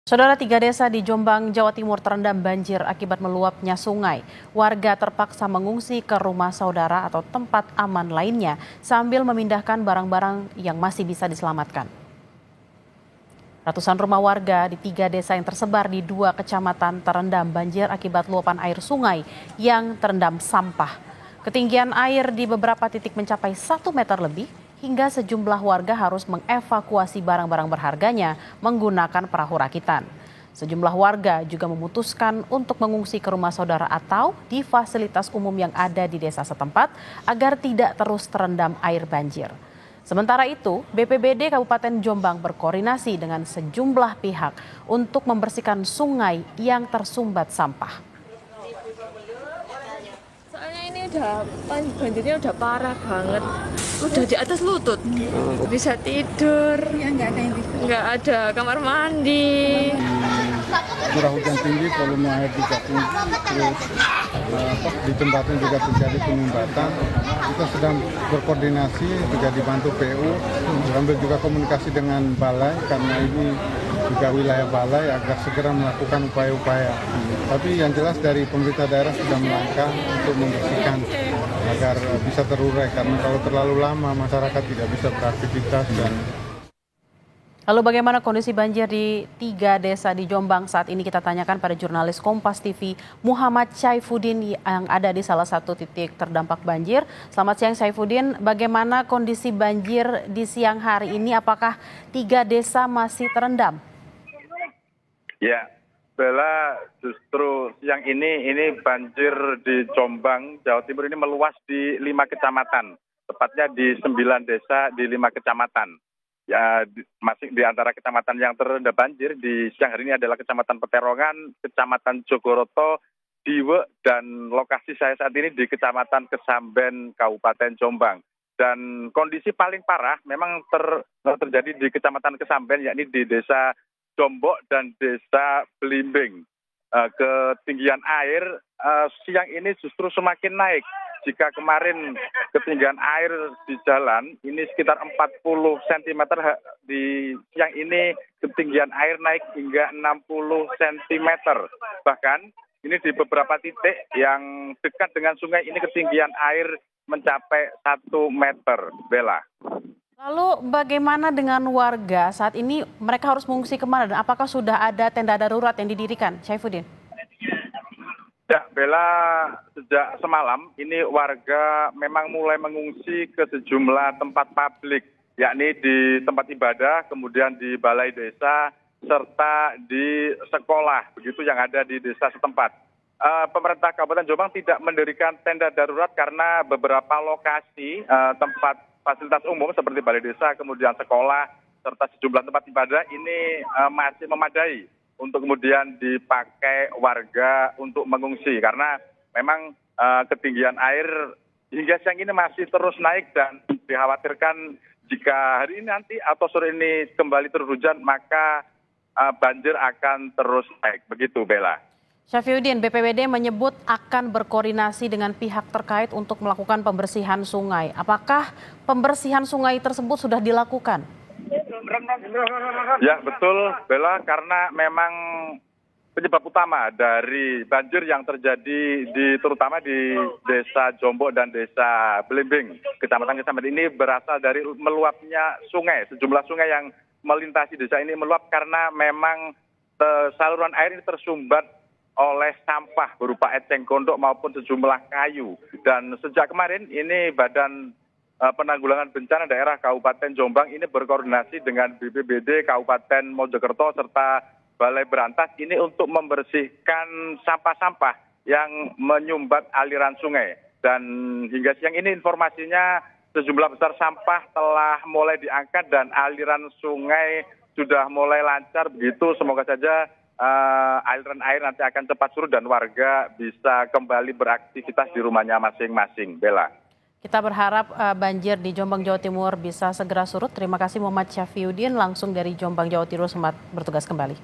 Saudara, 3 desa di Jombang, Jawa Timur terendam banjir akibat meluapnya sungai. Warga terpaksa mengungsi ke rumah saudara atau tempat aman lainnya sambil memindahkan barang-barang yang masih bisa diselamatkan. Ratusan rumah warga di 3 desa yang tersebar di 2 kecamatan terendam banjir akibat luapan air sungai yang terendam sampah. Ketinggian air di beberapa titik mencapai 1 meter lebih, hingga sejumlah warga harus mengevakuasi barang-barang berharganya menggunakan perahu rakitan. Sejumlah warga juga memutuskan untuk mengungsi ke rumah saudara atau di fasilitas umum yang ada di desa setempat agar tidak terus terendam air banjir. Sementara itu, BPBD Kabupaten Jombang berkoordinasi dengan sejumlah pihak untuk membersihkan sungai yang tersumbat sampah. Soalnya ini banjirnya udah parah banget, udah di atas lutut, bisa tidur, nggak ada kamar mandi. Curah hujan tinggi, volume air juga tinggi, terus di tempatnya juga terjadi penyumbatan. Kita sedang berkoordinasi, juga dibantu PU, sambil juga komunikasi dengan balai, karena ini juga wilayah balai agar segera melakukan upaya-upaya. Tapi yang jelas dari pemerintah daerah sudah melangkah untuk membersihkan agar bisa terurai, karena kalau terlalu lama masyarakat tidak bisa beraktivitas. Lalu bagaimana kondisi banjir di 3 desa di Jombang saat ini, kita tanyakan pada jurnalis Kompas TV Muhammad Syaifuddin yang ada di salah satu titik terdampak banjir. Selamat siang Syaifuddin, bagaimana kondisi banjir di siang hari ini? Apakah 3 desa masih terendam? Ya, Bella, justru siang ini banjir di Jombang, Jawa Timur ini meluas di 5 kecamatan, tepatnya di 9 desa di 5 kecamatan. Ya, masih di antara kecamatan yang terendam banjir di siang hari ini adalah Kecamatan Peterongan, Kecamatan Jogoroto, Diwe, dan lokasi saya saat ini di Kecamatan Kesamben, Kabupaten Jombang. Dan kondisi paling parah memang terjadi di Kecamatan Kesamben, yakni di Desa Jombok dan Desa Belimbing. Ketinggian air siang ini justru semakin naik. Jika kemarin ketinggian air di jalan ini sekitar 40 cm, di siang ini ketinggian air naik hingga 60 cm. Bahkan ini di beberapa titik yang dekat dengan sungai ini ketinggian air mencapai 1 meter, Bella. Lalu bagaimana dengan warga saat ini, mereka harus mengungsi kemana dan apakah sudah ada tenda darurat yang didirikan, Syaifuddin? Ya, Bella, sejak semalam ini warga memang mulai mengungsi ke sejumlah tempat publik, yakni di tempat ibadah, kemudian di balai desa, serta di sekolah, begitu yang ada di desa setempat. Pemerintah Kabupaten Jombang tidak mendirikan tenda darurat karena beberapa lokasi tempat fasilitas umum seperti balai desa, kemudian sekolah, serta sejumlah tempat ibadah ini masih memadai untuk kemudian dipakai warga untuk mengungsi, karena memang ketinggian air hingga siang ini masih terus naik dan dikhawatirkan jika hari ini nanti atau sore ini kembali turun hujan maka banjir akan terus naik, begitu Bella. Syaifuddin, BPBD menyebut akan berkoordinasi dengan pihak terkait untuk melakukan pembersihan sungai. Apakah pembersihan sungai tersebut sudah dilakukan? Ya, betul Bella, karena memang penyebab utama dari banjir yang terjadi terutama di Desa Jombok dan Desa Belimbing, Kecamatan Kesamben ini berasal dari meluapnya sungai. Sejumlah sungai yang melintasi desa ini meluap karena memang saluran air ini tersumbat oleh sampah berupa eceng gondok maupun sejumlah kayu. Dan sejak kemarin ini Badan Penanggulangan Bencana Daerah Kabupaten Jombang ini berkoordinasi dengan BPBD Kabupaten Mojokerto serta Balai Berantas ini untuk membersihkan sampah-sampah yang menyumbat aliran sungai. Dan hingga siang ini informasinya sejumlah besar sampah telah mulai diangkat dan aliran sungai sudah mulai lancar, begitu. Semoga saja aliran air nanti akan cepat surut dan warga bisa kembali beraktivitas di rumahnya masing-masing, Bella. Kita berharap banjir di Jombang, Jawa Timur bisa segera surut. Terima kasih Muhammad Syaifuddin langsung dari Jombang, Jawa Timur, selamat bertugas kembali.